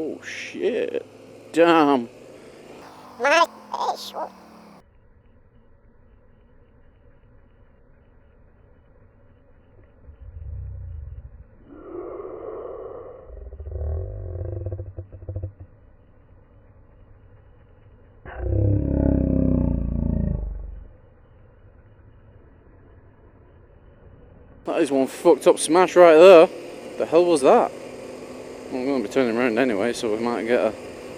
Oh shit. Damn. My fish. That is one fucked up smash right there. The hell was that? Well, I'm going to be turning around anyway, so we might get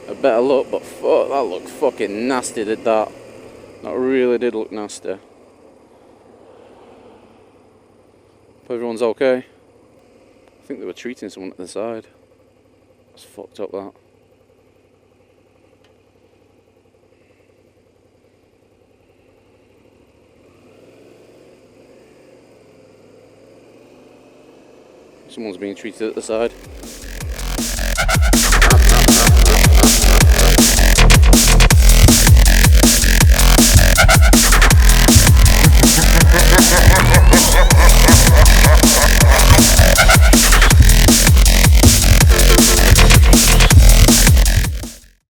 a better look, but fuck, that looked fucking nasty, did that? That really did look nasty. Hope everyone's okay. I think they were treating someone at the side. That's fucked up, that. Someone's being treated at the side.